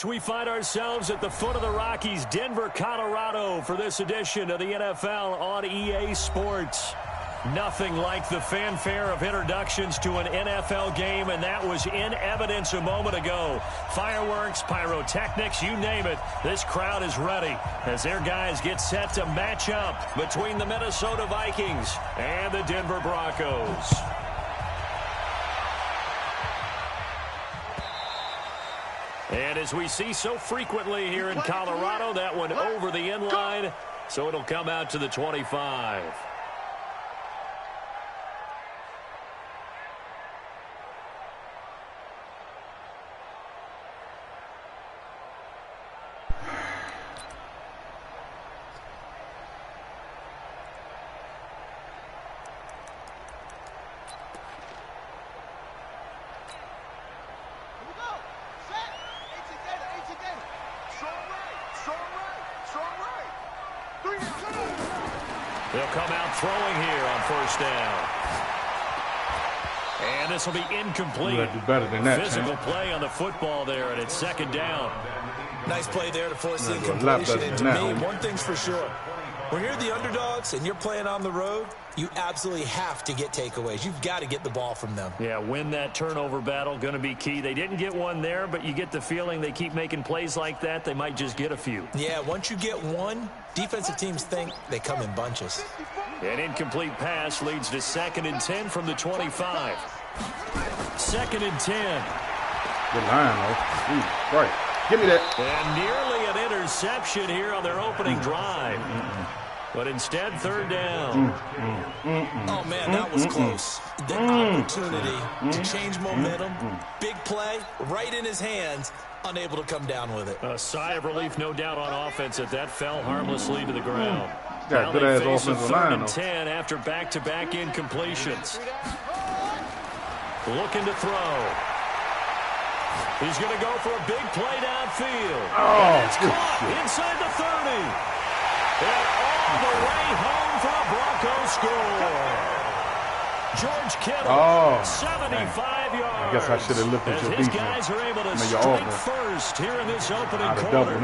We find ourselves at the foot of the Rockies, Denver, Colorado, for this edition of the NFL on EA Sports. Nothing like the fanfare of introductions to an NFL game, and that was in evidence a moment ago. Fireworks, pyrotechnics, you name it. This crowd is ready as their guys get set to match up between the Minnesota Vikings and the Denver Broncos. And as we see so frequently here in Colorado, that one over the end line, so it'll come out to the 25. They'll come out throwing here on first down. And this will be incomplete. Do better than that, physical play on the football there, and it's second down. Nice play there to force the incompletion. And to me, one thing's for sure. When you're the underdogs and you're playing on the road, you absolutely have to get takeaways. You've got to get the ball from them. Yeah, win that turnover battle, going to be key. They didn't get one there, but you get the feeling they keep making plays like that, they might just get a few. Yeah, once you get one, defensive teams think they come in bunches. An incomplete pass leads to 2nd and 10 from the 25. 2nd and 10. Good line, though. Ooh, right. Give me that. And nearly an interception here on their opening drive. But instead, third down. Oh, man, that was close. The opportunity to change momentum, big play, right in his hands, unable to come down with it. A sigh of relief, no doubt, on offense at that fell harmlessly to the ground. Got good ass offensive line, though. 3rd and 10 after back-to-back incompletions. Looking to throw. He's going to go for a big play downfield. Oh, it's caught inside the 30. And all the way home for a Broncos score. George Kittle, 75 yards. I guess I should have looked at your defense. His guys are able to strike first here in this opening quarter.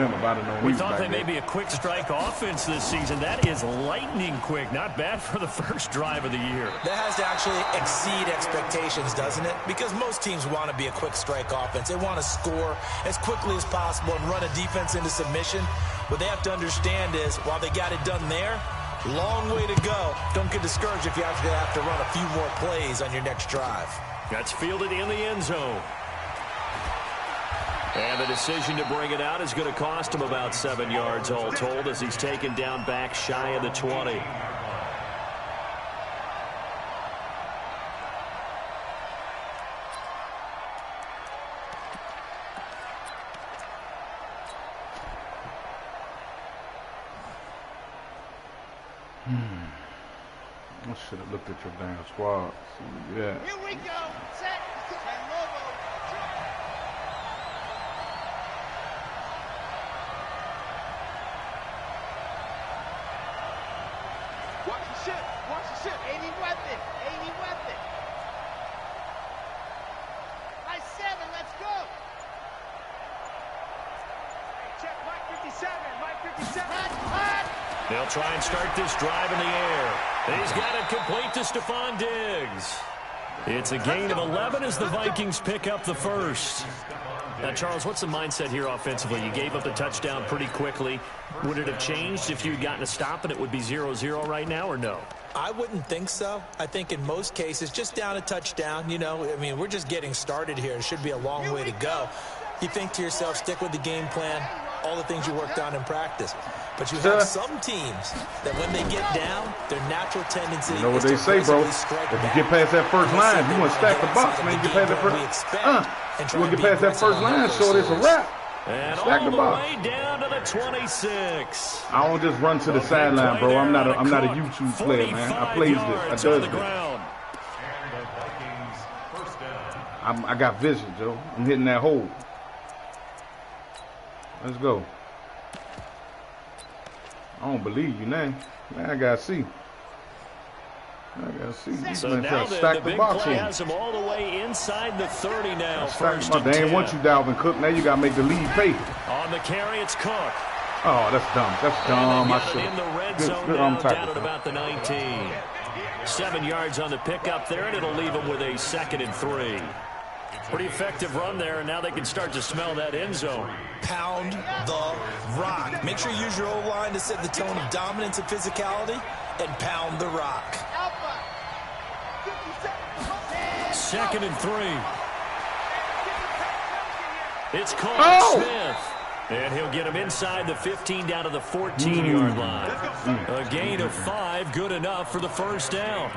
We thought they may be a quick strike offense this season. That is lightning quick. Not bad for the first drive of the year. That has to actually exceed expectations, doesn't it? Because most teams want to be a quick strike offense. They want to score as quickly as possible and run a defense into submission. What they have to understand is, while they got it done there, long way to go. Don't get discouraged if you actually have to run a few more plays on your next drive. That's fielded in the end zone. And the decision to bring it out is going to cost him about 7 yards all told as he's taken down back shy of the 20. I should have looked at your damn squad. Yeah. Here we go. Set. And Lobo. Watch the ship. Watch the ship. 80 weapon. 80 weapon. Nice 7. Let's go. Hey, check Mike 57. Mike 57. Hot. They'll try and start this drive in the air. He's got it complete to Stephon Diggs. It's a gain of 11 as the Vikings pick up the first. Now, Charles, what's the mindset here offensively? You gave up the touchdown pretty quickly. Would it have changed if you had gotten a stop and it would be 0-0 right now, or no? I wouldn't think so. I think in most cases, just down a touchdown, you know, I mean, we're just getting started here. It should be a long way to go. You think to yourself, stick with the game plan, all the things you worked on in practice. But you have some teams that when they get down, their natural tendency you know what they say, bro. If you get past that first line, you want to stack the box, man. You get past that first, you want to get past that first line, so it's a wrap. And stack all the box. Way down to the 26. I don't just run to the sideline, bro. I'm not a YouTube player, man. I plays this. I does this. I got vision, Joe. I'm hitting that hole. Let's go. I don't believe you now. Man, I gotta see. I gotta see. So now the big play has him all the way inside the 30 now. They ain't want you, Dalvin Cook. Now you gotta make the lead pay. On the carry, it's Cook. Oh, that's dumb. That's dumb. I should. In the red zone now, down at about the 19. 7 yards on the pickup there, and it'll leave him with a 2nd and 3. Pretty effective run there, and now they can start to smell that end zone. Pound the rock. Make sure you use your O-line to set the tone of dominance and physicality, and pound the rock. 2nd and 3. It's Colt Smith. And he'll get him inside the 15 down to the 14-yard line. A gain of 5, good enough for the first down.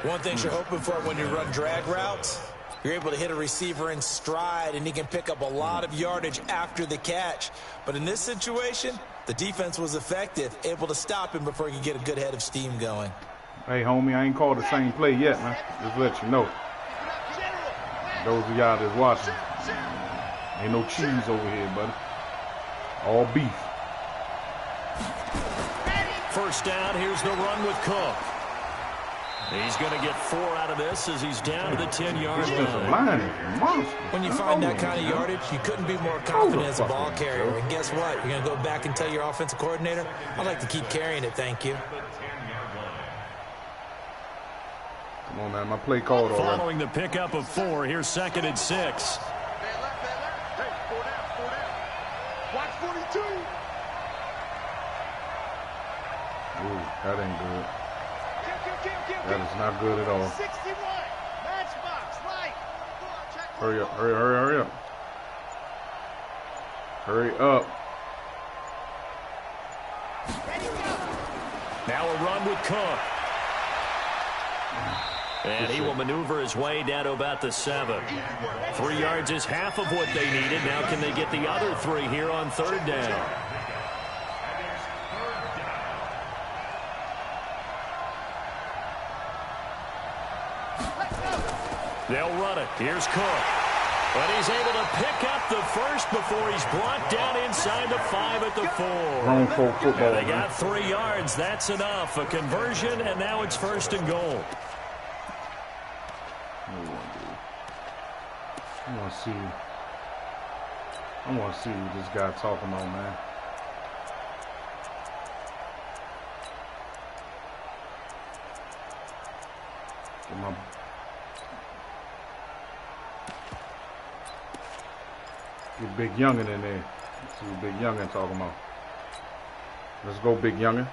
One thing you're hoping for when you run drag routes, you're able to hit a receiver in stride, and he can pick up a lot of yardage after the catch. But in this situation, the defense was effective, able to stop him before he could get a good head of steam going. Hey, homie, I ain't called the same play yet, man. Just to let you know. Those of y'all that's watching, ain't no cheese over here, buddy. All beef. First down, here's the run with Cook. He's going to get 4 out of this as he's down to the 10-yard line. When you find that kind of yardage, you couldn't be more confident as a ball carrier. And guess what? You're going to go back and tell your offensive coordinator, I'd like to keep carrying it, thank you. Come on, man. My play called already. Following the pickup of 4, here's 2nd and 6. Watch 42. Ooh, that ain't good. That is not good at all. 61. Matchbox, right. Hurry up, hurry up. Hurry up. Now a run with Cook. And he will maneuver his way down to about the 7. 3 yards is half of what they needed. Now can they get the other 3 here on 3rd down? They'll run it. Here's Cook. But he's able to pick up the first before he's brought down inside the 5 at the 4. Grown folk football. They got 3 yards. That's enough. A conversion, and now it's 1st and goal. I want to see what this guy talking about, man. Get Big Youngin in there. Let's see what Big Youngin talking about. Let's go, Big Youngin.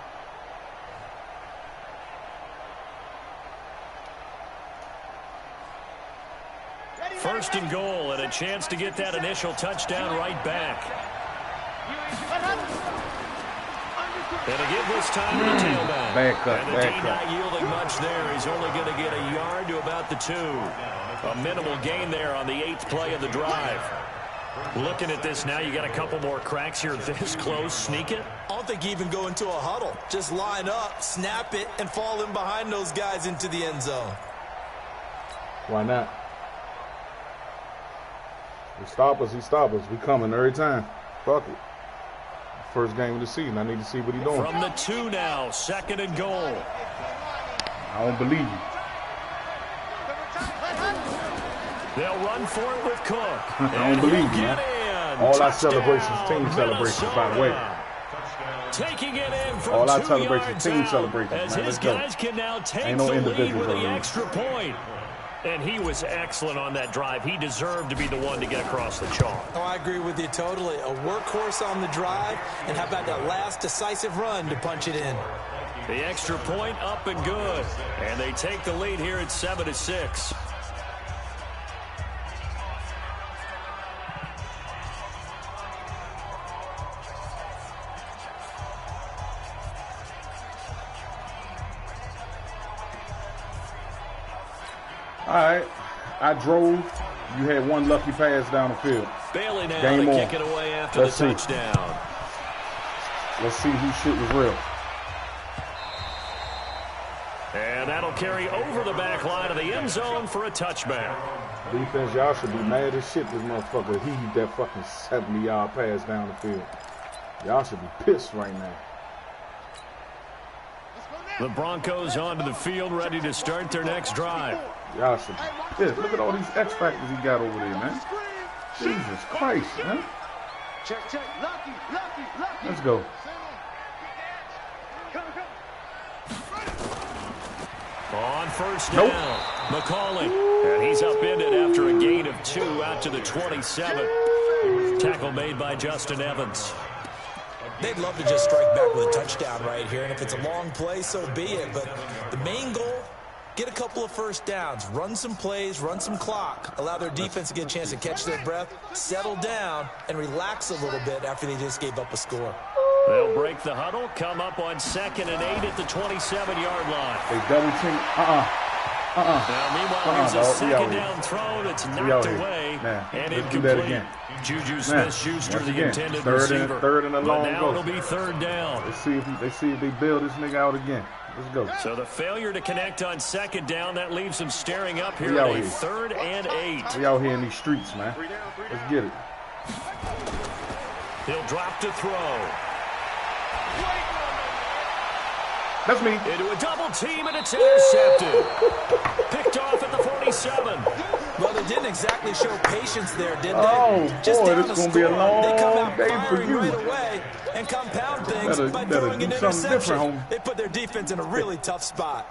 First and goal, and a chance to get that initial touchdown right back. And again this time to the tailback. Back up, and the D not yielding much there. He's only going to get a yard to about the 2. A minimal gain there on the 8th play of the drive. Looking at this now, you got a couple more cracks here this close. Sneak it? I don't think you even go into a huddle. Just line up, snap it, and fall in behind those guys into the end zone. Why not? He stop us. We coming every time. Fuck it. First game of the season. I need to see what he's doing. From the 2 now, 2nd and goal. I don't believe you. They'll run for it with Cook. I don't believe you, man. All our celebrations, team celebrations, by the way. Taking it in from all our 2 celebrations, team out, celebrations, as man. his guys can now take Ain't no the lead individuals with the over here. extra point. And he was excellent on that drive. He deserved to be the one to get across the chalk. Oh, I agree with you totally. A workhorse on the drive, and how about that last decisive run to punch it in? The extra point up and good. And they take the lead here at 7-6. All right, I drove. You had one lucky pass down the field. Bailey now Game to on. kick it away after Let's the see. touchdown. Let's see whose shit was real. And that'll carry over the back line of the end zone for a touchback. Defense, y'all should be mad as shit this motherfucker heaved that fucking 70-yard pass down the field. Y'all should be pissed right now. Let's go The Broncos onto the field, ready to start their next drive. Y'all some shit. Look at all these X factors he got over there, man. Jesus Christ, man. Check. Lucky. Let's go. On first down, McCauley. And he's upended after a gain of 2 out to the 27. Tackle made by Justin Evans. They'd love to just strike back with a touchdown right here, and if it's a long play, so be it. But the main goal, get a couple of first downs, run some plays, run some clock, allow their defense to get a chance to catch their breath, settle down, and relax a little bit after they just gave up a score. They'll break the huddle, come up on 2nd and 8 at the 27-yard line. They double team. Now, meanwhile, there's a second down throw that's knocked away and incomplete. Juju Smith-Schuster, the intended receiver. Third and a long but now go. it'll be 3rd down. Let's see if they bail this nigga out again. Let's go. So the failure to connect on 2nd down, that leaves them staring up here at a 3rd and 8. We out here in these streets, man. Let's get it. He'll drop to throw. That's me. Into a double team, and it's intercepted. Picked off at the 47. Well, they didn't exactly show patience there, did they? Oh, just boy, down this the is going to be a score. long They come out day for firing you. right away and compound things by better throwing do an something interception. different, homie. They put their defense in a really tough spot.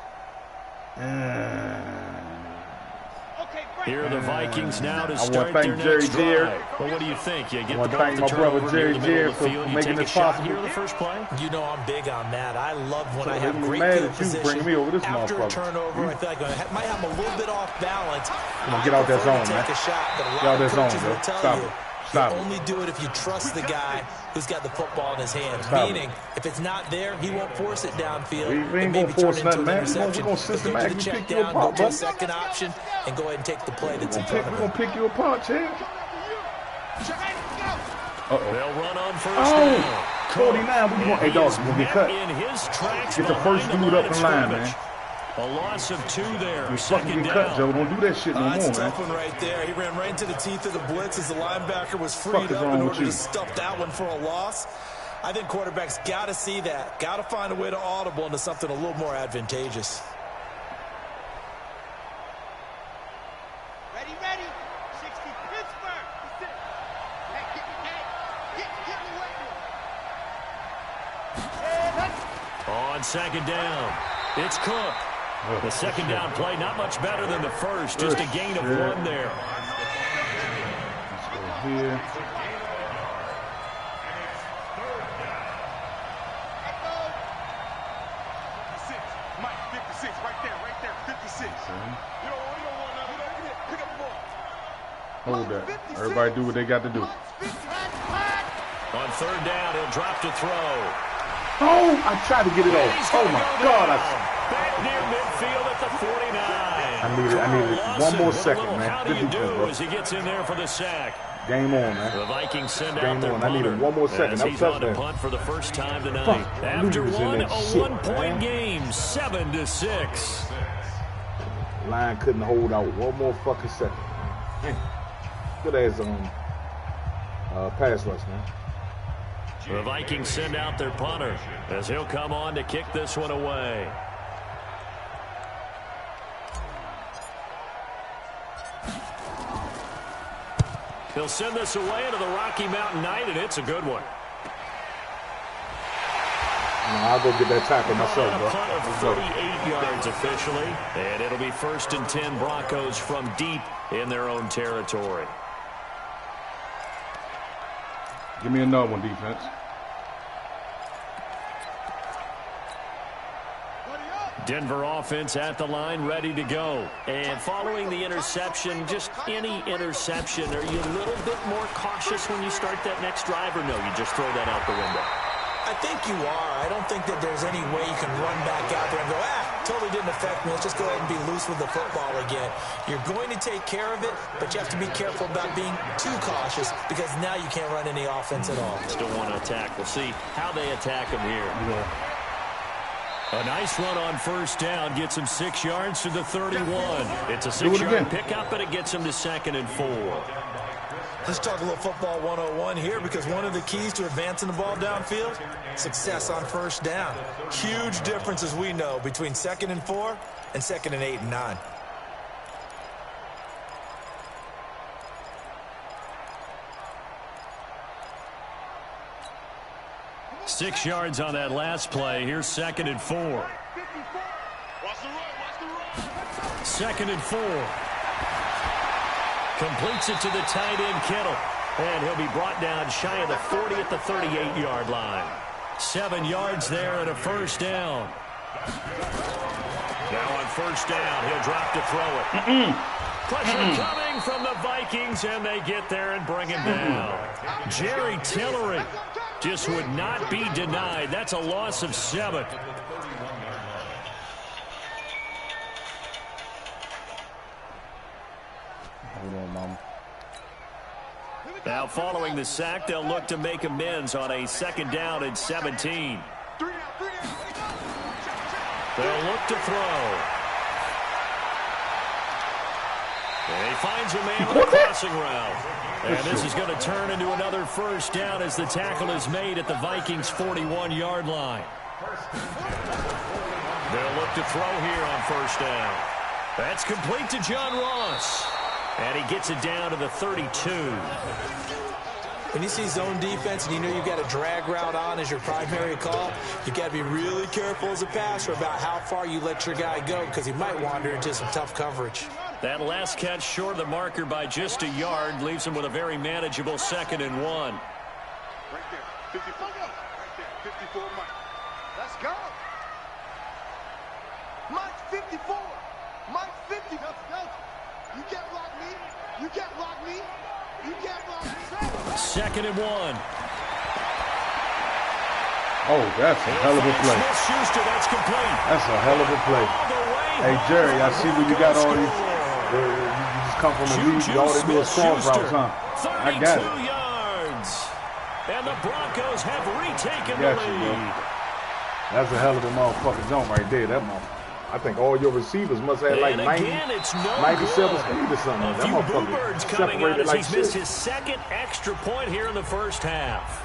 Here are the Vikings now to start their Jerry next Jerry. drive. Well, what do you think? You get I the want ball to at thank the my brother turnover near Jerry the middle Jerry of the for field. You making take a it shot possible. here the first play? You know I'm big on that. I love when I have I'm great mad field at you position. bringing me over this After a motherfucker. turnover, I feel like I might have a little bit off balance. Come on, get out that zone, man. Take a shot, but a Get lot out of that zone, coaches bro. will tell Stop you, it. Stop you it. only do it if you trust the guy who's got the football in his hands. Stop Meaning, if it's not there, he won't force it downfield. We ain't and maybe gonna force turn it into nothing, an man. We're interception. gonna But systematically go to the pick check you down, apart, go to bro. a second option, and go ahead and take the play that's in We're front of going him. to pick you apart, Chad. They'll run on first Oh, down. 49. We going, hey, dog, we're going to get cut. In his tracks Get the first behind dude the up in line, scrimmage. man. A loss of 2 there. You fucking Second get cut, down. Joe. Don't do that shit no That's more, a man. tough one right there. He ran right into the teeth of the blitz as the linebacker was Fuck freed is up wrong in with order you? to stuff that one for a loss. I think quarterbacks got to see that. Got to find a way to audible into something a little more advantageous. Ready. 60 Pittsburgh. Hey, get me away. On second down, it's Cook. The second down play, not much better than the first. Just a gain of 1 there. Let's go here. Mike, 56, right there, 56. You don't want nothing. Pick up the ball. Hold that. Everybody do what they got to do. On third down, he'll drop to throw. Oh, I tried to get it off. Oh, my God. Back near midfield at the 49. I needed one more second, man. How do Good you defense, do bro. as he gets in there for the sack? Game on, man. The Vikings send Game out their on. I needed punter one more second. as That he's was on to touchdown. punt for the first time tonight. Fuck. After Losers in one, that a shit, 1-point man. game, 7-6. Line couldn't hold out one more fucking second. Good ass pass rush, man. The Vikings send out their punter as he'll come on to kick this one away. He'll send this away into the Rocky Mountain Night, and it's a good one. I'll go get that tackle myself, A bro. punt of 38 yards officially, and it'll be 1st and 10 Broncos from deep in their own territory. Give me another one, defense. Denver offense at the line, ready to go. And following the interception, just any interception, are you a little bit more cautious when you start that next drive, or no, you just throw that out the window? I think you are. I don't think that there's any way you can run back out there and go, totally didn't affect me. Let's just go ahead and be loose with the football again. You're going to take care of it, but you have to be careful about being too cautious because now you can't run any offense at all. Still want to attack. We'll see how they attack him here. A nice run on first down gets him 6 yards to the 31. It's a 6-yard pickup, and it gets him to 2nd and 4. Let's talk a little football 101 here, because one of the keys to advancing the ball downfield, success on first down. Huge difference, as we know, between 2nd and 4 and 2nd and 8 and 9. Six yards on that last play. Here's 2nd and 4. Watch the run, watch the run. 2nd and 4. Completes it to the tight end, Kittle. And he'll be brought down shy of the 40 at the 38-yard line. 7 yards there and a first down. Now on first down, he'll drop to throw it. Pressure coming from the Vikings, and they get there and bring him down. Jerry Tillery just would not be denied. That's a loss of 7. Hold on, Mama. Now following the sack, they'll look to make amends on a 2nd down and 17. They'll look to throw. And he finds a man on the crossing route. And this is going to turn into another first down as the tackle is made at the Vikings' 41-yard line. They'll look to throw here on first down. That's complete to John Ross. And he gets it down to the 32. When you see zone defense and you know you've got a drag route on as your primary call, you've got to be really careful as a passer about how far you let your guy go, because he might wander into some tough coverage. That last catch short of the marker by just a yard leaves him with a very manageable 2nd and 1. Right there, 54. Right there, 54, Mike. Let's go. Mike, 54. Mike, 50. Let's go. You can't block me. You can't block me. You can't block me. 2nd and 1. Oh, that's a hell of a play. Smith-Schuster, that's complete. That's a hell of a play. Hey, Jerry, I see where you got all these. You just come from the league. All they do is cross routes, huh? I got it. 32 yards. And the Broncos have retaken Got the you, bro. lead. That's a hell of a motherfucking jump right there. That motherfucker. I think all your receivers must have like And 90, again, it's no 97 good. speed or something. A That few motherfucker bluebirds coming out separated as like he's missed shit. his 2nd extra point here in the first half.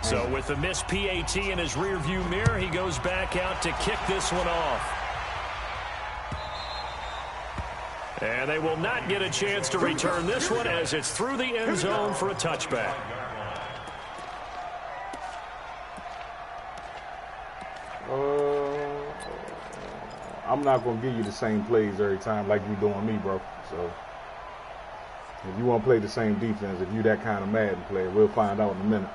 So with the missed PAT in his rearview mirror, he goes back out to kick this one off. And they will not get a chance to return this one as it's through the end zone for a touchback. I'm not going to give you the same plays every time like you doing me, bro. So if you want to play the same defense, if you that kind of Madden player, we'll find out in a minute.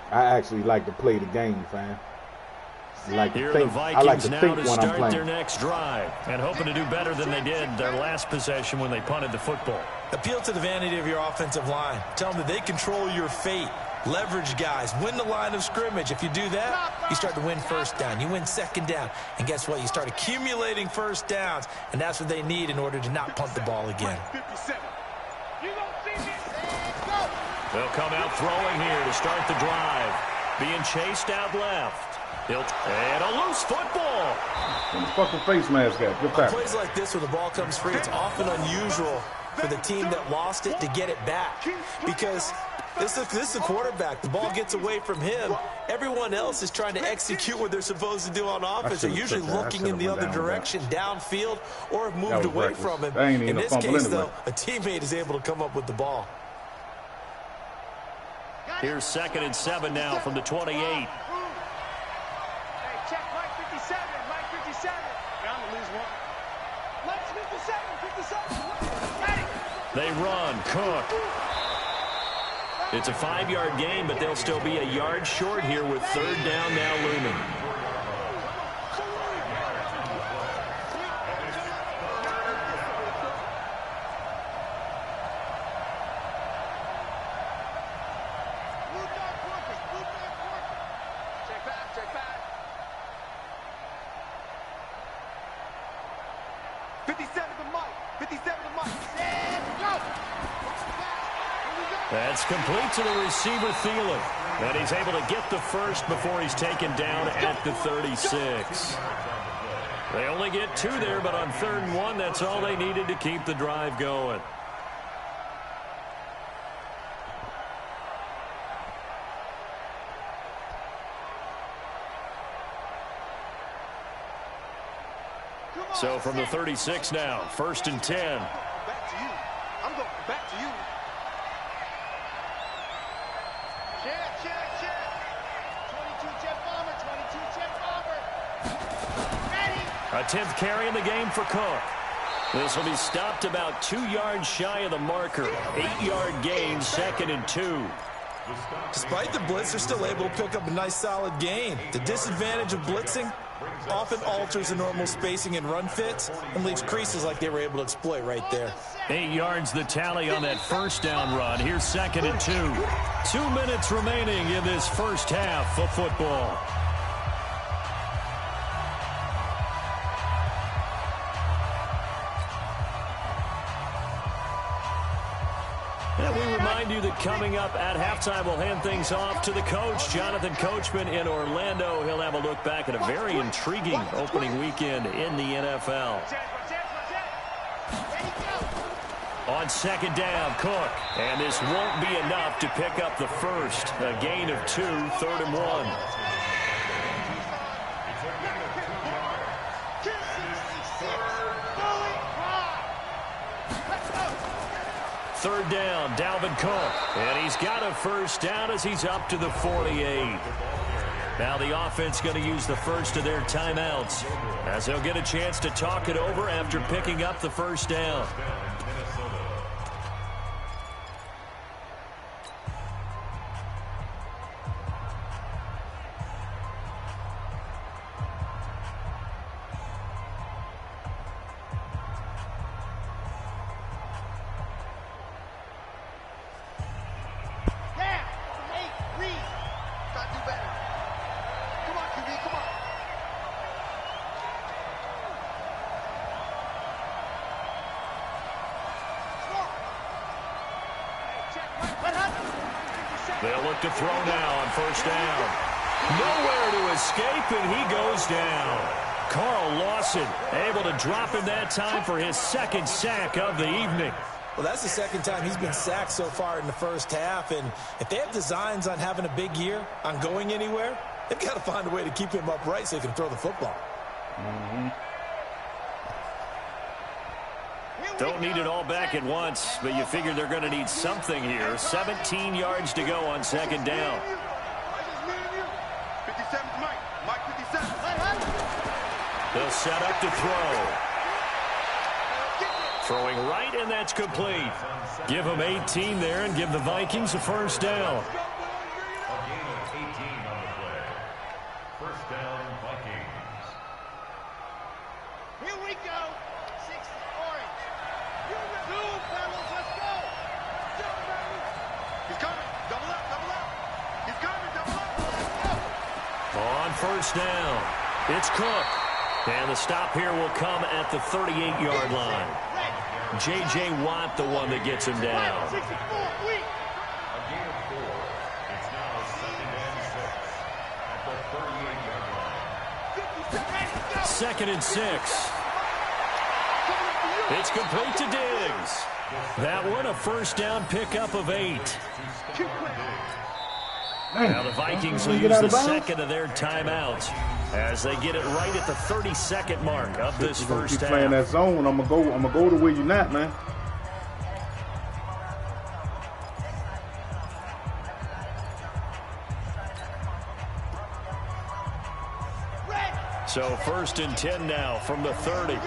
I actually like to play the game, fam. I like Here to are think, the I like Vikings to now think to when I'm start their playing. next drive and hoping to do better than they did their last possession when they punted the football. Appeal to the vanity of your offensive line. Tell them that they control your fate. Leverage guys. Win the line of scrimmage. If you do that, you start to win first down. You win 2nd down. And guess what? You start accumulating first downs. And that's what they need in order to not punt the ball again. 57. You don't see me. They'll come out throwing here to start the drive. Being chased out left. And a loose football. What the fucking face mask at? Good tackle. Plays like this, when the ball comes free, it's often unusual for the team that lost it to get it back. Because this is the quarterback. The ball gets away from him. Everyone else is trying to execute what they're supposed to do on offense. They're usually looking in the other direction, downfield, or have moved away reckless. from him. That ain't even In a this fumble case, anyway. though, a teammate is able to come up with the ball. Here's 2nd and 7 now from the 28. Hey, check Mike 57. Mike 57. Down to lose one. Mike 57. 57. Got it. They run. Cook. It's a 5-yard gain, but they'll still be a yard short here with 3rd down now looming. Check back. 57 to Mike. 57 to Mike. Let's go. That's complete to the receiver, Thielen. And he's able to get the first before he's taken down at the 36. They only get 2 there, but on 3rd and 1, that's all they needed to keep the drive going. So from the 36 now, 1st and 10. Back to you. I'm going back to you. Check. 22 Jet Bomber, 22 Jet Bomber. Ready. A 10th carry in the game for Cook. This will be stopped about 2 yards shy of the marker. 8-yard gain, 2nd and 2. Despite the blitz, they're still able to pick up a nice solid gain. The disadvantage of blitzing often alters the normal spacing and run fits and leaves creases like they were able to exploit right there. 8 yards the tally on that 1st down run. Here's 2nd and 2. 2 minutes remaining in this first half of football. And we remind you that coming up at halftime, we'll hand things off to the coach, Jonathan Coachman in Orlando. He'll have a look back at a very intriguing opening weekend in the NFL. On 2nd down, Cook. And this won't be enough to pick up the first. A gain of 2, 3rd and 1. Third down, Dalvin Cook. And he's got a first down as he's up to the 48. Now the offense going to use the first of their timeouts as they'll get a chance to talk it over after picking up the first down. They'll look to throw now on 1st down. Nowhere to escape, and he goes down. Carl Lawson able to drop him that time for his 2nd sack of the evening. Well, that's the 2nd time he's been sacked so far in the first half, and if they have designs on having a big year, on going anywhere, they've got to find a way to keep him upright so he can throw the football. Don't need it all back at once, but you figure they're going to need something here. 17 yards to go on 2nd down. 57's Mike 57. They'll set up to throw. Throwing right, and that's complete. Give them 18 there and give the Vikings a first down. A gain of 18 on the play. First down, Vikings. Here we go. 6 orange. Two, fellas, let's go. He's coming. Double up. He's coming. Double up. On 1st down, it's Cook. And the stop here will come at the 38-yard line. J.J. Watt, the one that gets him down. A gain of 4. It's now 2nd and 6 at the 38-yard line. 2nd and 6. It's complete to Diggs. That one a first down pickup of 8. Now the Vikings will use the 2nd of their timeouts as they get it right at the 32nd mark of this first half. Keep playing that zone. I'm gonna go to where you're not, man. So 1st and 10 now from the 30.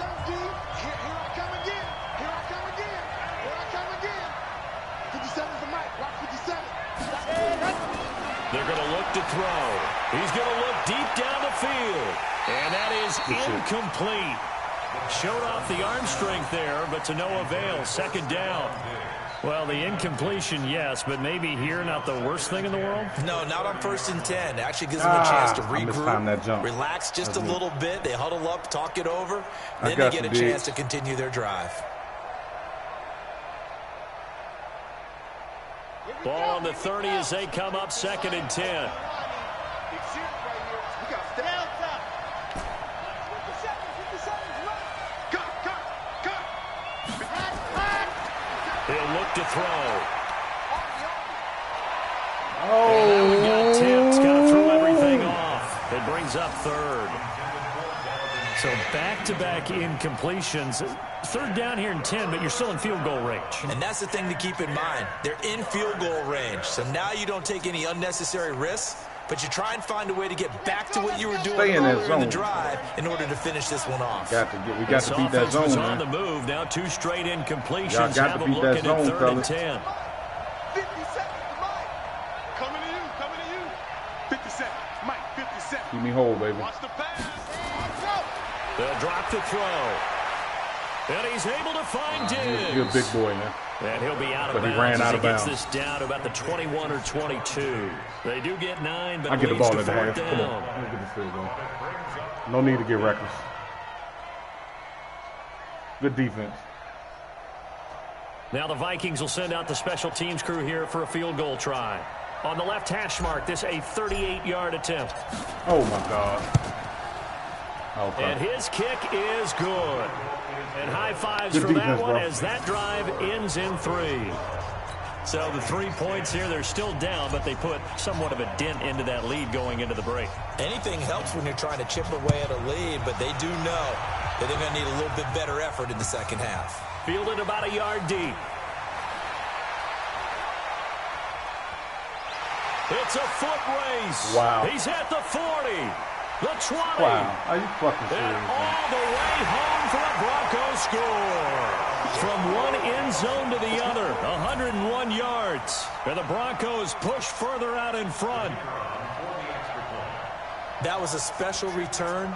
They're going to look to throw. He's going to look deep down the field. And that is incomplete. Showed off the arm strength there, but to no avail. 2nd down. Well, the incompletion, yes, but maybe here not the worst thing in the world? No, not on 1st and 10. It actually gives them a chance to regroup, relax just a little bit. They huddle up, talk it over. Then they get a chance to continue their drive. Ball on the 30 as they come up 2nd and 10. He'll look to throw. And that one got tipped. Kind of threw everything off. It brings up 3rd. So back-to-back incompletions. 3rd down here in 10, but you're still in field goal range. And that's the thing to keep in mind. They're in field goal range. So now you don't take any unnecessary risks, but you try and find a way to get back to what you were doing earlier in the drive in order to finish this one off. We got to beat that zone, was man. on the move. Now 2 straight incompletions. Y'all got Have to them beat that looking zone, at 3rd and fellas. 10. 50 seconds to Mike. Coming to you, coming to you. 50 seconds. Mike, 50 seconds. Keep me whole, baby. Watch the pass. They'll drop the throw. And he's able to find Diggs. He's a big boy, man. And he'll be out of But he bounds ran out as of he gets bounds. this down to about the 21 or 22. They do get 9, but I it get the leads ball to at the 4th half. Come down. on. Let's get this field goal. No need to get reckless. Good defense. Now the Vikings will send out the special teams crew here for a field goal try. On the left hash mark, this a 38-yard attempt. Oh, my God. Okay. And his kick is good. And high fives Good for that defense, one bro. as that drive ends in 3. So the 3 points here, they're still down, but they put somewhat of a dent into that lead going into the break. Anything helps when you're trying to chip away at a lead, but they do know that they're going to need a little bit better effort in the second half. Fielded about a yard deep. It's a foot race. Wow. He's at the 40, the 20. Wow. Are you fucking And serious, man? all the way home for a Broncos score. From one end zone to the other, 101 yards. And the Broncos push further out in front. That was a special return,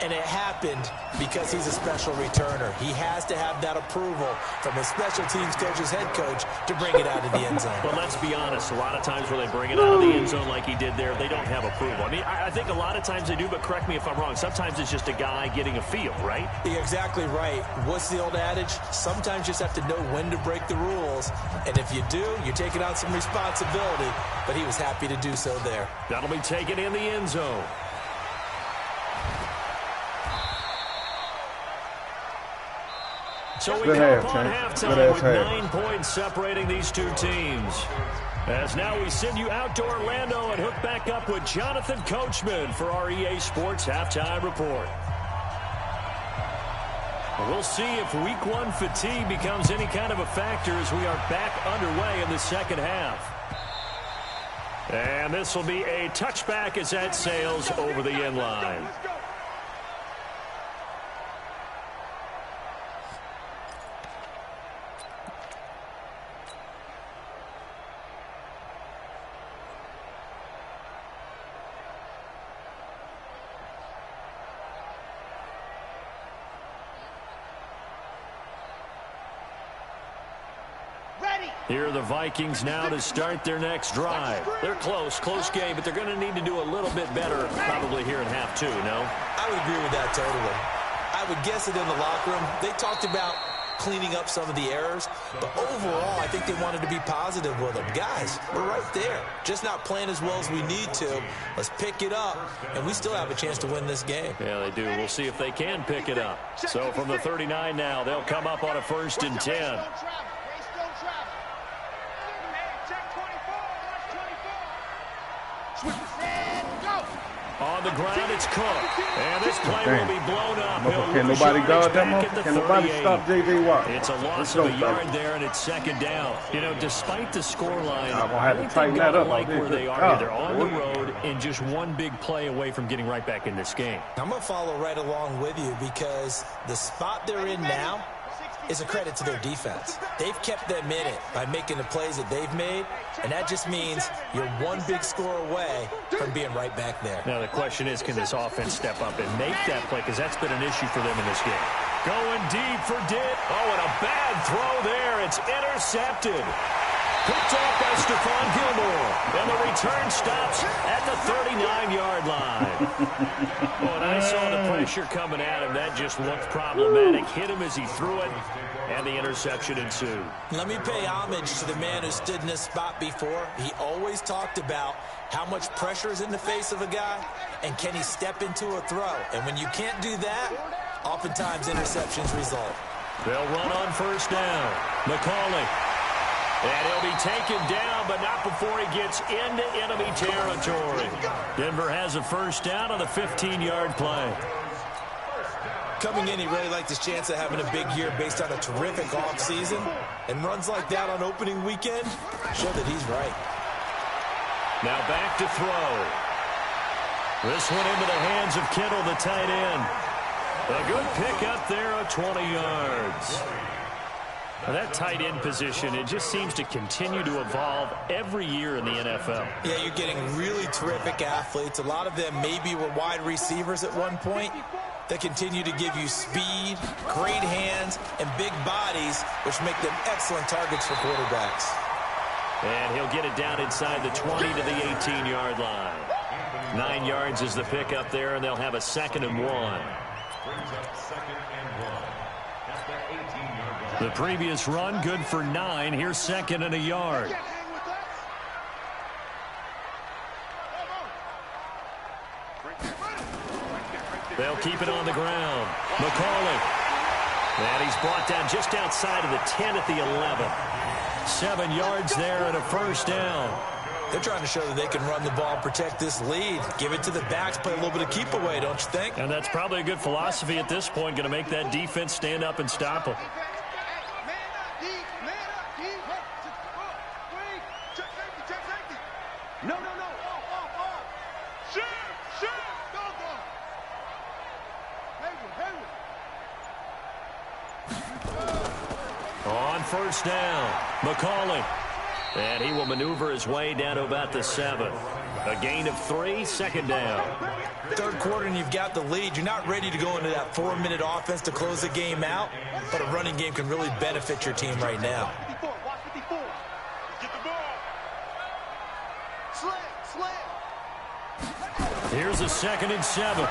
and it happened because he's a special returner. He has to have that approval from his special teams coach's head coach to bring it out of the end zone. But let's be honest, a lot of times where they bring it out of the end zone like he did there, they don't have approval. I mean, I think a lot of times they do, but correct me if I'm wrong. Sometimes it's just a guy getting a feel, right? You're exactly right. What's the old adage? Sometimes you just have to know when to break the rules. And if you do, you're taking on some responsibility. But he was happy to do so there. That'll be taken in the end zone. So we Good come half, up on Tank. halftime Good with half. 9 points separating these two teams. As now we send you out to Orlando and hook back up with Jonathan Coachman for our EA Sports Halftime Report. We'll see if Week 1 fatigue becomes any kind of a factor as we are back underway in the second half. And this will be a touchback as that sails over the end line. Let's go. Here are the Vikings now to start their next drive. They're close game, but they're going to need to do a little bit better probably here in half 2, no? I would agree with that totally. I would guess it in the locker room. They talked about cleaning up some of the errors, but overall, I think they wanted to be positive with them. Guys, we're right there. Just not playing as well as we need to. Let's pick it up, and we still have a chance to win this game. Yeah, they do. We'll see if they can pick it up. So from the 39 now, they'll come up on a 1st and 10. On the ground, it's Cook. And this play will be blown up. Can nobody guard that motherfucker? Can nobody stop J.J. Watt? It's a loss of a yard there, and it's 2nd down. You know, despite the scoreline, I'm gonna I have to think tighten they've that got up. to like where they are. God, They're on the boy. road and just one big play away from getting right back in this game. I'm going to follow right along with you because the spot they're in now is a credit to their defense. They've kept them in it by making the plays that they've made, and that just means you're one big score away from being right back there. Now the question is, can this offense step up and make that play? Because that's been an issue for them in this game. Going deep for Ditt. Oh, and a bad throw there. It's intercepted. Picked off by Stephon Gilmore. And the return stops at the 39-yard line. When I saw the pressure coming at him, that just looked problematic. Hit him as he threw it. and the interception ensued. Let me pay homage to the man who stood in this spot before. He always talked about how much pressure is in the face of a guy, and can he step into a throw. And when you can't do that, oftentimes interceptions result. They'll run on first down. McCauley. And he'll be taken down, but not before he gets into enemy territory. Denver has a first down on the 15-yard play. Coming in, he really liked his chance of having a big year based on a terrific offseason. And runs like that on opening weekend show that he's right. Now back to throw. This one into the hands of Kittle, the tight end. A good pickup there of 20 yards. Now that tight end position, it just seems to continue to evolve every year in the NFL. Yeah, you're getting really terrific athletes. A lot of them maybe were wide receivers at one point. They continue to give you speed, great hands, and big bodies, which make them excellent targets for quarterbacks. And he'll get it down inside the 20 to the 18-yard line. 9 yards is the pickup there, and they'll have a 2nd and 1. Brings up 2nd and 1 at the 18-yard line. The previous run good for 9. Here's 2nd and a yard. They'll keep it on the ground. McCauley. And he's brought down just outside of the 10 at the 11. 7 yards there and a first down. They're trying to show that they can run the ball, protect this lead, give it to the backs, play a little bit of keep away, don't you think? And that's probably a good philosophy at this point, going to make that defense stand up and stop them. On first down, McCauley. And he will maneuver his way down to about the 7. A gain of 3, 2nd down. Third quarter and you've got the lead. You're not ready to go into that 4-minute offense to close the game out, but a running game can really benefit your team right now. Here's a 2nd and 7.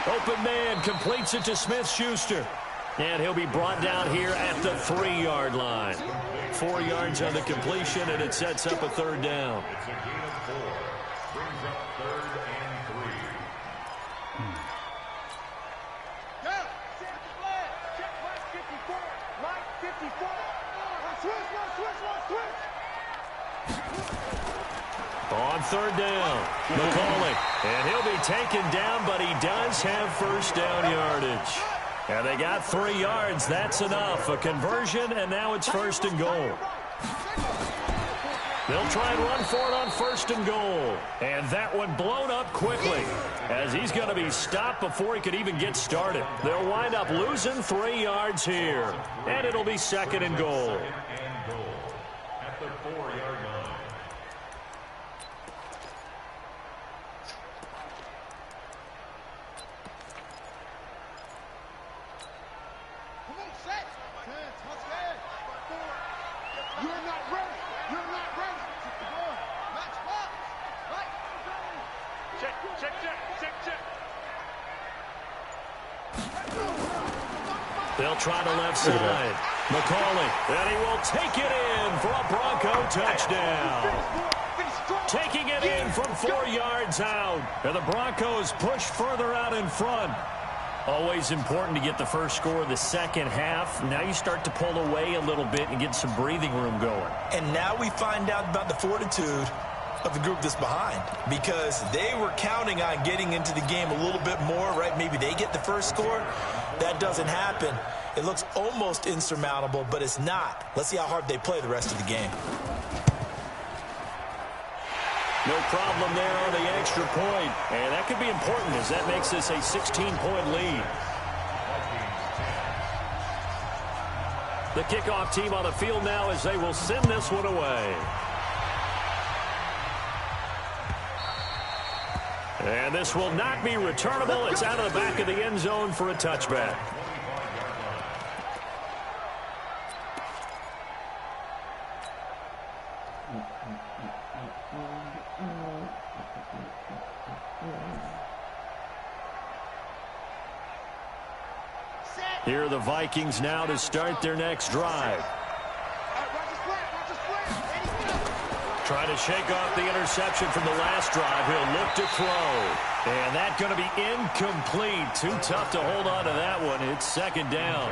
Open man completes it to Smith-Schuster. And he'll be brought down here at the 3-yard line. 4 yards on the completion, and it sets up a 3rd down. It's a gain of 4. Brings up 3rd and 3. Check the flag. Check Mike 54. Mike 54. Switch. On 3rd down, McCauley. And he'll be taken down, but he does have first down yardage. And they got 3 yards. That's enough. A conversion, and now it's 1st and goal. They'll try and run for it on 1st and goal. And that one blown up quickly as he's going to be stopped before he could even get started. They'll wind up losing 3 yards here. And it'll be 2nd and goal. And goal at the 4-yard line. They'll try the left side. McCauley, and he will take it in for a Bronco touchdown. Taking it in from 4 yards out. And the Broncos push further out in front. Always important to get the first score of the second half. Now you start to pull away a little bit and get some breathing room going. And now we find out about the fortitude of the group that's behind, because they were counting on getting into the game a little bit more, right? Maybe they get the first score. That doesn't happen. It looks almost insurmountable, but it's not. Let's see how hard they play the rest of the game. No problem there on the extra point. And that could be important as that makes this a 16-point lead. The kickoff team on the field now as they will send this one away. And this will not be returnable. It's out of the back of the end zone for a touchback. Set. Here are the Vikings now to start their next drive. Trying to shake off the interception from the last drive. He'll look to throw. And that's going to be incomplete. Too tough to hold on to that one. It's second down.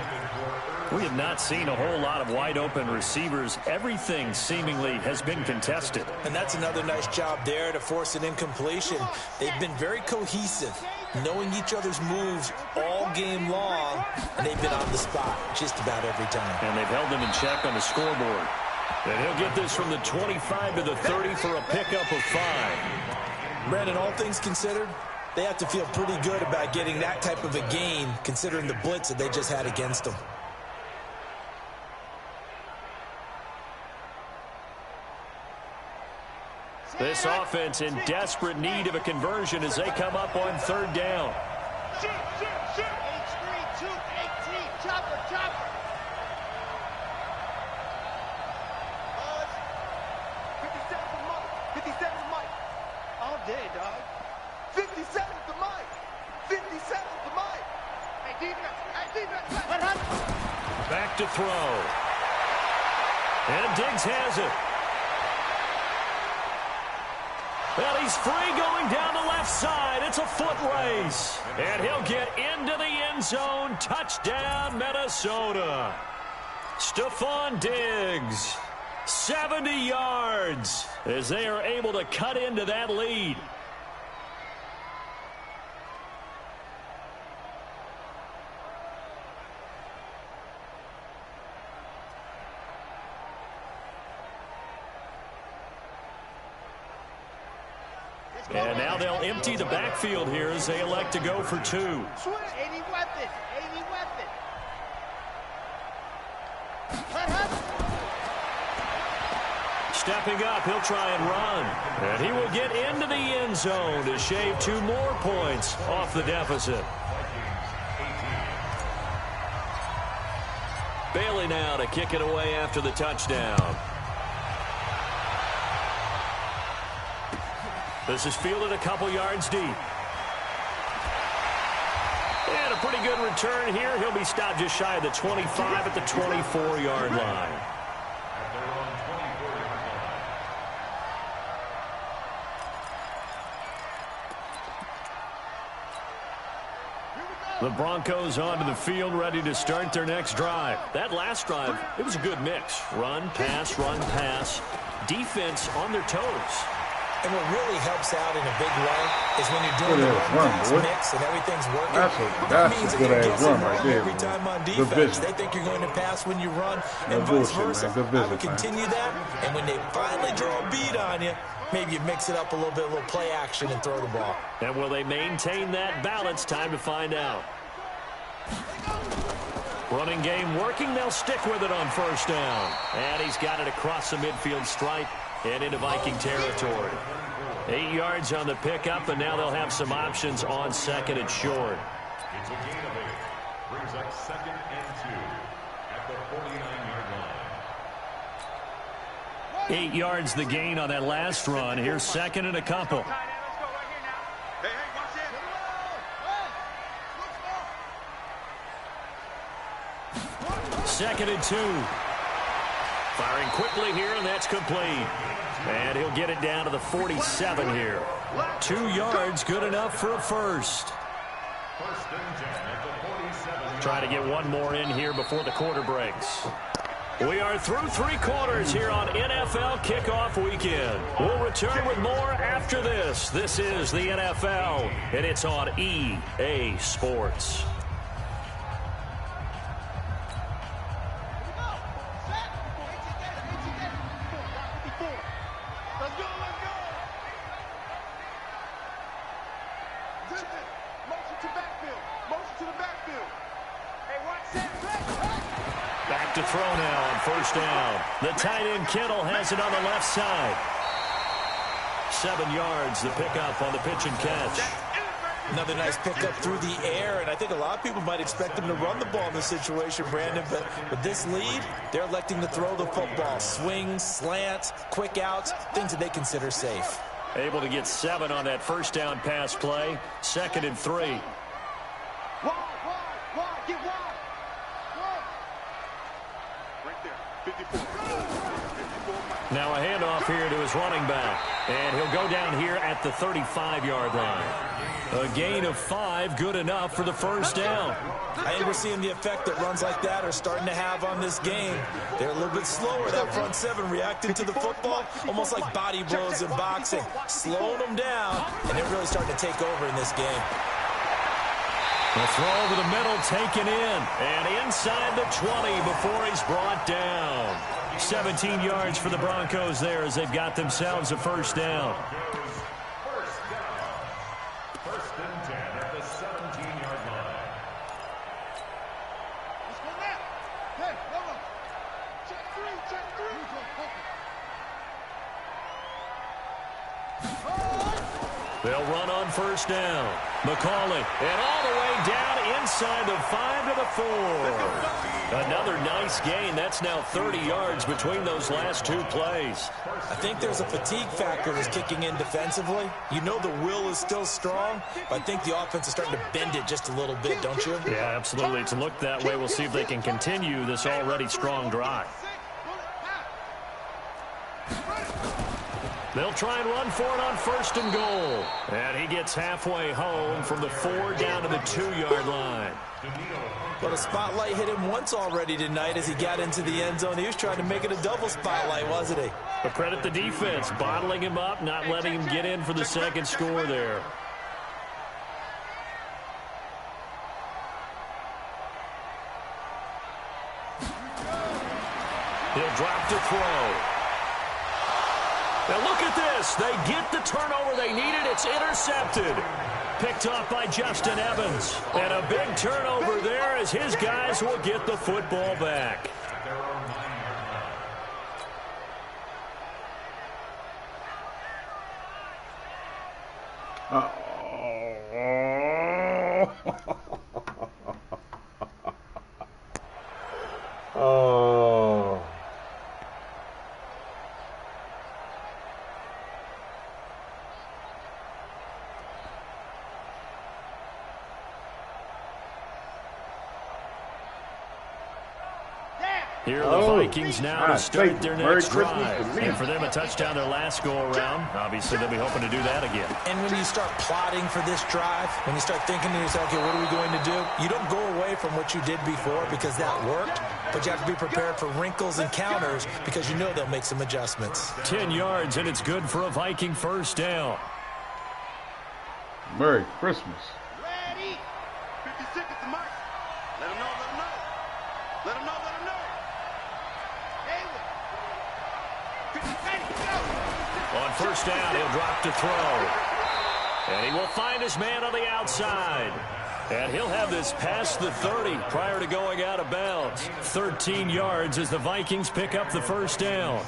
We have not seen a whole lot of wide-open receivers. Everything seemingly has been contested. And that's another nice job there to force an incompletion. They've been very cohesive, knowing each other's moves all game long, and they've been on the spot just about every time. And they've held them in check on the scoreboard. And he'll get this from the 25 to the 30 for a pickup of 5. Brandon, all things considered, they have to feel pretty good about getting that type of a gain, considering the blitz that they just had against them. This offense in desperate need of a conversion as they come up on third down. H3, 2, 18, chopper. 57 to Mike. All day, dog. 57 to Mike. 57 to Mike. Hey, defense. What happened? Back to throw. And Diggs has it. Well, he's free going down the left side. It's a foot race. And he'll get into the end zone. Touchdown, Minnesota. Stephon Diggs. 70 yards as they are able to cut into that lead. And now they'll empty the backfield here as they elect to go for 2. 80 weapon. Stepping up, he'll try and run. And he will get into the end zone to shave 2 more points off the deficit. Bailey now to kick it away after the touchdown. This is fielded a couple yards deep. And a pretty good return here. He'll be stopped just shy of the 25 at the 24-yard line. The Broncos onto the field, ready to start their next drive. That last drive, it was a good mix. Run, pass, defense on their toes. And what really helps out in a big way is when you're doing the run-pass mix and everything's working. That's a good-ass run right there. Every time on defense, they think you're going to pass when you run, and vice versa. I would continue that, and when they finally draw a beat on you, maybe you mix it up a little bit, a little play action, and throw the ball. And will they maintain that balance? Time to find out. Running game working. They'll stick with it on first down. And he's got it across the midfield stripe and into Viking territory. 8 yards on the pickup, and now they'll have some options on second and short. It's a gain of 8. Brings up 2nd and 2 at the 49-yard line. 8 yards the gain on that last run. Here's second and a couple. Second and 2. Firing quickly here, and that's complete. And he'll get it down to the 47 here. 2 yards, good enough for a first. First and 10 at the 47. Try to get one more in here before the quarter breaks. We are through 3 quarters here on NFL Kickoff Weekend. We'll return with more after this. This is the NFL, and it's on EA Sports. Back to throw now on first down. The tight end Kittle has it on the left side. 7 yards, the pickup on the pitch and catch. Another nice pickup through the air, and I think a lot of people might expect them to run the ball in this situation, Brandon, but with this lead, they're electing to throw the football. Swings, slants, quick outs, things that they consider safe. Able to get 7 on that first down pass play. 2nd and 3. Wide, get wide. there. 54. 54 Mike. Now a handoff here to his running back. And he'll go down here at the 35-yard line. A gain of 5, good enough for the first down. I think we're seeing the effect that runs like that are starting to have on this game. They're a little bit slower, that front seven, reacting to the football, almost like body blows in boxing, slowing them down, and they're really starting to take over in this game. The throw over the middle taken in, and inside the 20 before he's brought down. 17 yards for the Broncos there as they've got themselves a first down. First and 10 at the 17-yard line. Let's go now. Hey, come on. Check three. They'll run on first down. McCauley, and all the way down inside the 5 to the 4. Another nice gain. That's now 30 yards between those last 2 plays. I think there's a fatigue factor that's kicking in defensively. You know the will is still strong, but I think the offense is starting to bend it just a little bit, don't you? Yeah, absolutely. It's looked that way. We'll see if they can continue this already strong drive. They'll try and run for it on first and goal. And he gets halfway home from the 4 down to the 2-yard line. But a spotlight hit him once already tonight as he got into the end zone. He was trying to make it a double spotlight, wasn't he? But credit the defense, bottling him up, not letting him get in for the second score there. He'll drop to throw. Now look at this. They get the turnover they needed. It's intercepted. Picked off by Justin Evans. And a big turnover there as his guys will get the football back. Oh. Here are the Vikings now to start their next drive. And for them, a touchdown their last go-around. Obviously, they'll be hoping to do that again. And when you start plotting for this drive, when you start thinking to yourself, okay, what are we going to do? You don't go away from what you did before because that worked, but you have to be prepared for wrinkles and counters because you know they'll make some adjustments. 10 yards, and it's good for a Viking first down. Merry Christmas. Ready. 50 seconds to mark. Let him know. Let him know. On first down, he'll drop to throw. And he will find his man on the outside. And he'll have this past the 30 prior to going out of bounds. 13 yards as the Vikings pick up the first down.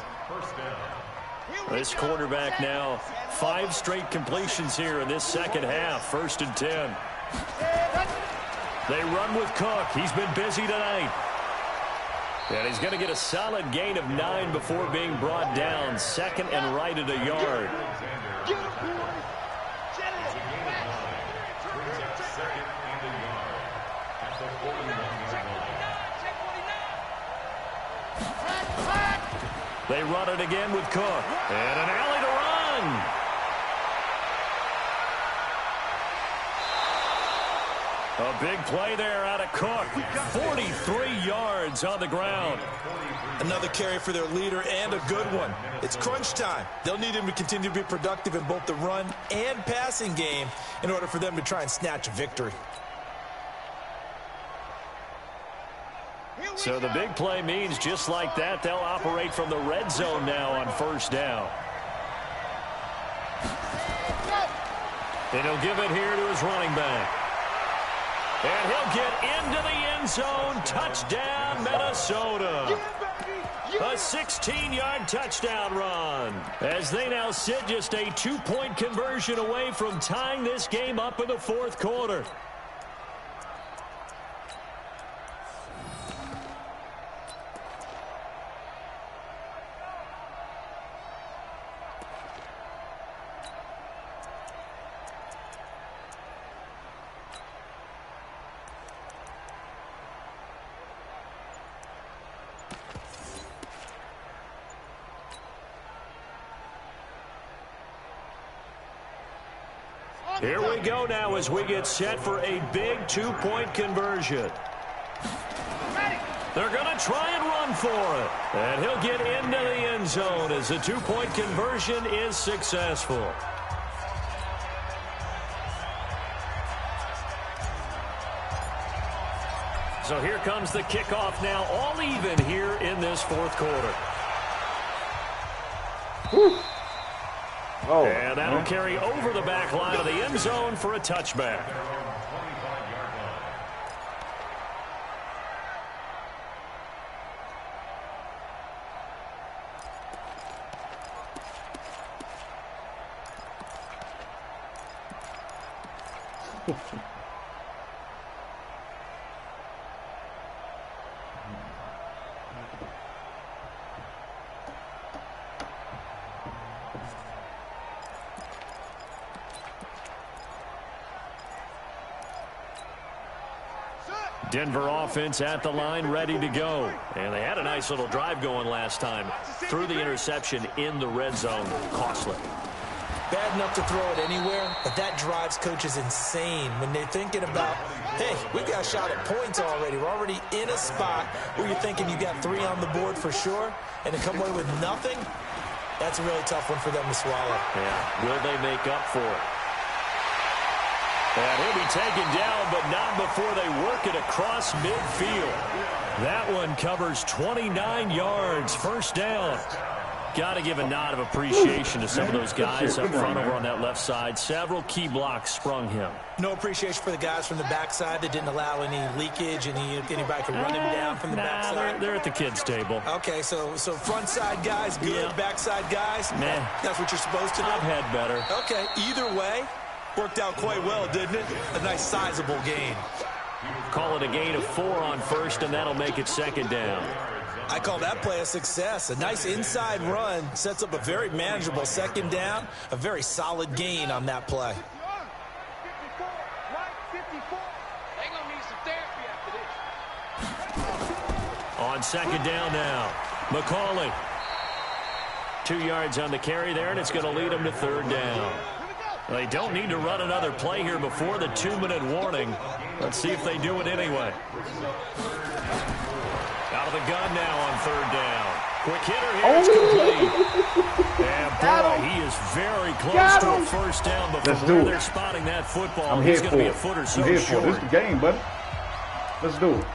This quarterback now, 5 straight completions here in this second half. First and 10. They run with Cook. He's been busy tonight. And he's going to get a solid gain of 9 before being brought down. Second and right at a yard. They run it again with Cook. And an alley to run. A big play there out of Cook. 43 yards on the ground. Another carry for their leader and a good one. It's crunch time. They'll need him to continue to be productive in both the run and passing game in order for them to try and snatch a victory. So the big play means just like that, they'll operate from the red zone now on first down. And he'll give it here to his running back. And he'll get into the end zone. Touchdown, Minnesota. A 16-yard touchdown run. As they now sit just a 2-point conversion away from tying this game up in the fourth quarter. Here we go now as we get set for a big two-point conversion. They're going to try and run for it. And he'll get into the end zone as the two-point conversion is successful. So here comes the kickoff now, all even here in this fourth quarter. Whew. Oh, and that'll carry over the back line of the end zone for a touchback. Denver offense at the line, ready to go. And they had a nice little drive going last time. Threw the interception in the red zone. Costly. Bad enough to throw it anywhere, but that drives coaches insane when they're thinking about, hey, we've got a shot at points already. We're already in a spot where you're thinking you got 3 on the board for sure, and to come away with nothing, that's a really tough one for them to swallow. Yeah, will they make up for it? And he'll be taken down, but not before they work it across midfield. That one covers 29 yards, first down. Got to give a nod of appreciation to some of those guys up front over on that left side. Several key blocks sprung him. No appreciation for the guys from the backside that didn't allow any leakage, anybody could run him down from the backside. They're at the kids' table. Okay, so front side guys, good. Yeah. Backside guys, man, that's what you're supposed to do. I've had better. Okay, either way, worked out quite well, didn't it? A nice sizable gain. Call it a gain of 4 on first, and that'll make it second down. I call that play a success. A nice inside run sets up a very manageable second down. A very solid gain on that play. On second down now, McCauley. 2 yards on the carry there, and it's going to lead them to third down. They don't need to run another play here before the 2-minute warning. Let's see if they do it anyway. Out of the gun now on third down. Quick hitter here, it's complete. And boy, he is very close to a first down, but from where they're spotting that football, he's going to be a foot or so short. This is the game, buddy. Let's do it.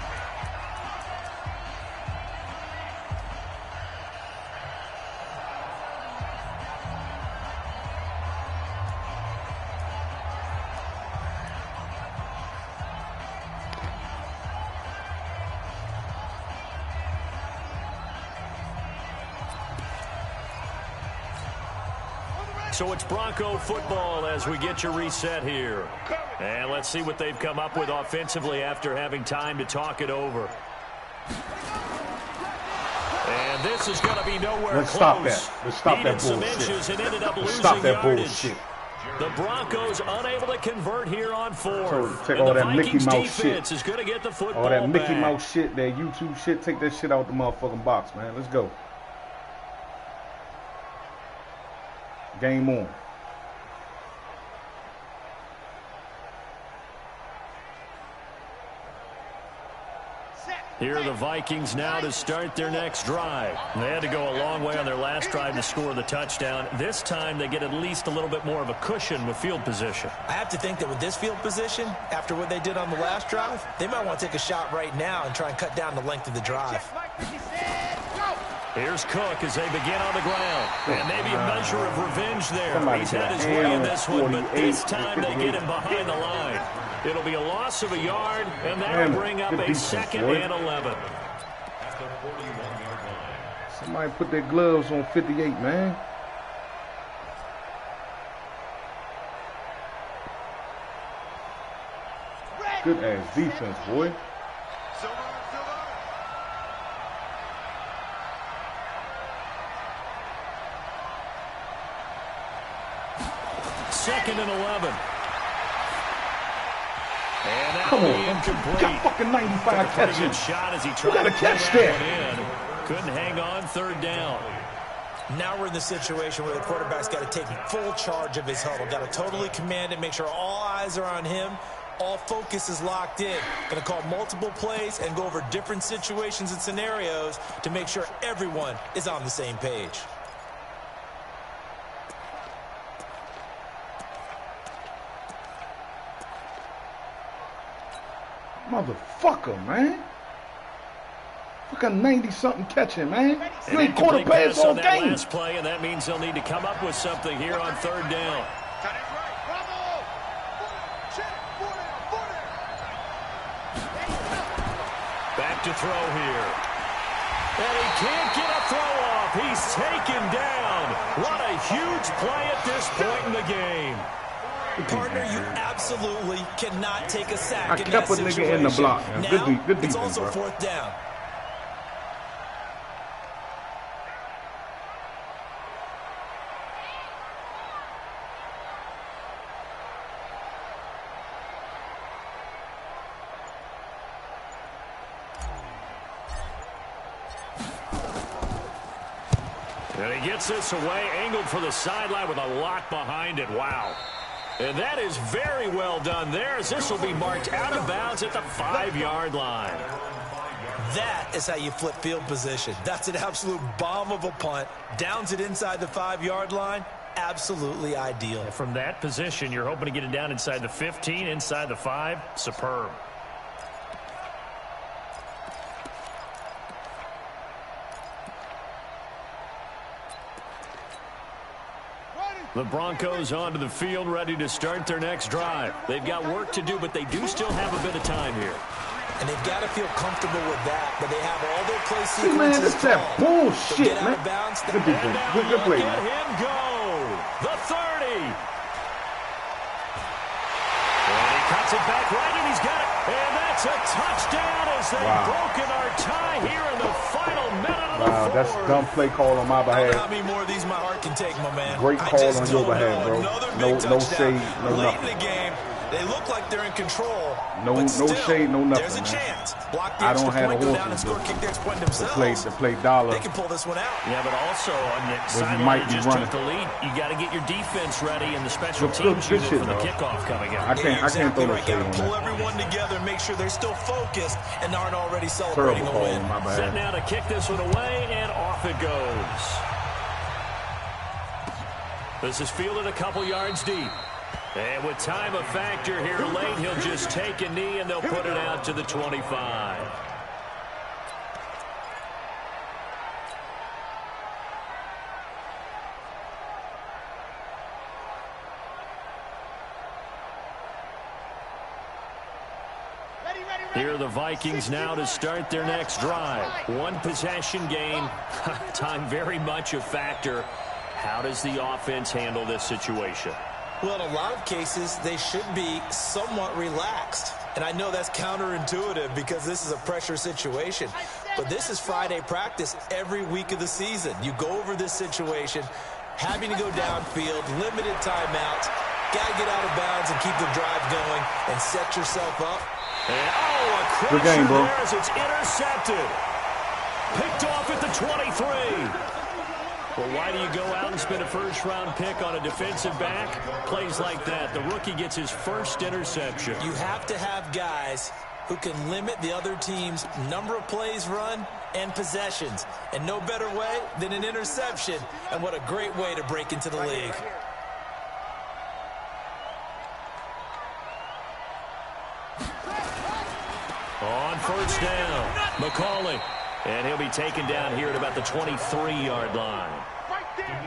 So it's Bronco football as we get you reset here. And let's see what they've come up with offensively after having time to talk it over. And this is going to be nowhere Let's close. Stop that. Let's stop that some bullshit. inches and ended up losing stop that yardage. bullshit. The Broncos unable to convert here on fourth. So take and all the that Vikings Mickey Mouse defense shit. is going to get the football all that Mickey back. Mouse shit, that YouTube shit, take that shit out the motherfucking box, man. Let's go. Game on. Here are the Vikings now to start their next drive. They had to go a long way on their last drive to score the touchdown. This time they get at least a little bit more of a cushion with field position. I have to think that with this field position, after what they did on the last drive, they might want to take a shot right now and try and cut down the length of the drive. Here's Cook as they begin on the ground. And maybe a measure of revenge there. Somebody He's had his way in this one, but this time they get him behind the line. It'll be a loss of a yard, and that'll bring up a second and 11. Somebody put their gloves on 58, man. Good ass defense, boy. Second and 11. And Come on, you got fucking 95 catches. Shot as he tried to catch that. Couldn't hang on third down. Now we're in the situation where the quarterback's got to take full charge of his huddle. Got to totally command it, make sure all eyes are on him. All focus is locked in. Going to call multiple plays and go over different situations and scenarios to make sure everyone is on the same page. Motherfucker, man. Fucking 90-something catching, man. You ain't caught caught a pass all that game. last play, and that means they'll need to come up with something here on third down. Back to throw here. And he can't get a throw off. He's taken down. What a huge play at this point in the game. Partner, you absolutely cannot take a sack I in kept that a nigga situation. in the block. Now, Good it's defense, also bro. fourth down. And he gets this away, angled for the sideline with a lot behind it. Wow. And that is very well done there, as this will be marked out of bounds at the 5-yard line. That is how you flip field position. That's an absolute bomb of a punt. Downs it inside the 5-yard line. Absolutely ideal. From that position, you're hoping to get it down inside the 15, inside the 5. Superb. The Broncos onto the field, ready to start their next drive. They've got work to do, but they do still have a bit of time here. And they've got to feel comfortable with that, but they have all their play See, man, sequences that's that called. bullshit, Get out man. of bounds. Good defense. Good play, Let man. him go. The 30. And he cuts it back right, and he's got it. And that's a touchdown as they've broken our tie here in the final minute of the fourth. That's a dumb play call on my I don't know behalf. how many more of these my heart can take, my man. Great call on your behalf, bro. No shade, no Late nothing. in the game, they look like they're in control. No but still, shade, no nothing, There's a man. chance. Block the I extra don't have point, the go down and horses score, to- kick the extra point themselves. To play dollar. They can pull this one out. Yeah, but also on the you sideline might that be just running. took the lead, you got to get your defense ready and the special Good teams shit, unit for the dog. kickoff coming up. I can't Exactly throw no right. shade Gotta on pull that. everyone together and make sure they're still focused and aren't already celebrating Terrible a call win. on my Set behalf. now to kick this one away, and off it goes. This is fielded a couple yards deep. And with time a factor here late, he'll just take a knee, and they'll put it out to the 25. Here are the Vikings now to start their next drive. One possession game. Time very much a factor. How does the offense handle this situation? Well, in a lot of cases, they should be somewhat relaxed. And I know that's counterintuitive because this is a pressure situation. But this is Friday practice every week of the season. You go over this situation, having to go downfield, limited timeouts, got to get out of bounds and keep the drive going and set yourself up. And, a crusher Good game, bro. there as it's intercepted. Picked off at the 23. Well, why do you go out and spend a first-round pick on a defensive back? Plays like that, the rookie gets his first interception. You have to have guys who can limit the other team's number of plays run and possessions. And no better way than an interception. And what a great way to break into the league. On first down, McCauley. And he'll be taken down here at about the 23-yard line.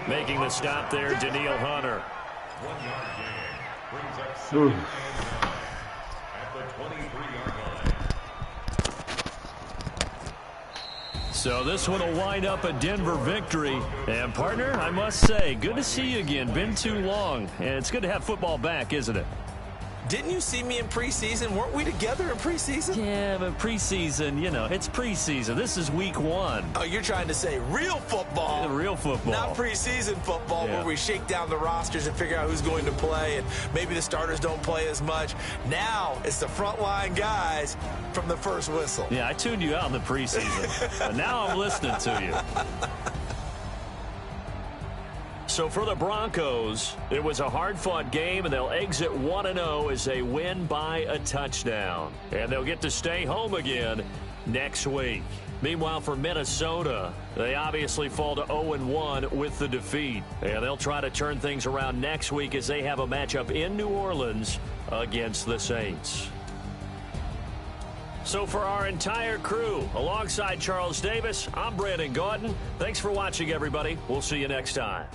Making the stop there, Danielle Hunter. 1 yard gain. Brings up Ooh. second at the 23-yard line. So this one will wind up a Denver victory. And, partner, I must say, good to see you again. Been too long. And it's good to have football back, isn't it? Didn't you see me in preseason? Weren't we together in preseason? Yeah, but preseason, you know, it's preseason. This is week 1. Oh, you're trying to say real football. Real football. Not preseason football Yeah. where we shake down the rosters and figure out who's going to play and maybe the starters don't play as much. Now it's the frontline guys from the first whistle. Yeah, I tuned you out in the preseason. But now I'm listening to you. So for the Broncos, it was a hard-fought game, and they'll exit 1-0 as they win by a touchdown. And they'll get to stay home again next week. Meanwhile, for Minnesota, they obviously fall to 0-1 with the defeat. And they'll try to turn things around next week as they have a matchup in New Orleans against the Saints. So for our entire crew, alongside Charles Davis, I'm Brandon Gaudin. Thanks for watching, everybody. We'll see you next time.